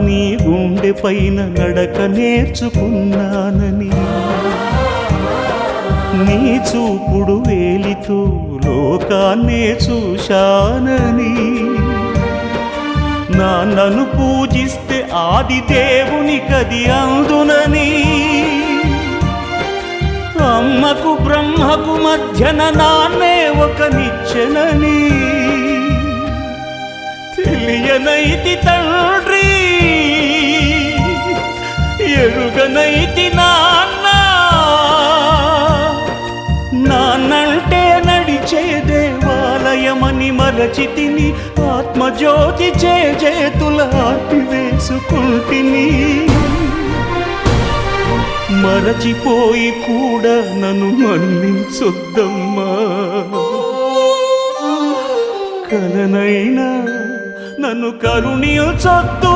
నీ గుండె పైన నడక నేర్చుకున్నానని, నీ చూపుడు వేలితో లోకాన్నే చూశానని, నాన్నను పూజిస్తే ఆది దేవుని కది అందునని, అమ్మకు బ్రహ్మకు మధ్యన నాన్నే ఒక నిచ్చెనని తెలియనైతి తండ్రి, ఎరుగనైతి నాన్న. నాన్నంటే నడిచే దేవాలయమని మరచితిని, ఆత్మజ్యోతి చేతుల ఆపివేసుకుంటిని. మరచిపోయి కూడా నన్ను మన్నించొద్దమ్మా, కలనైనా నన్ను కరుణించొద్దు.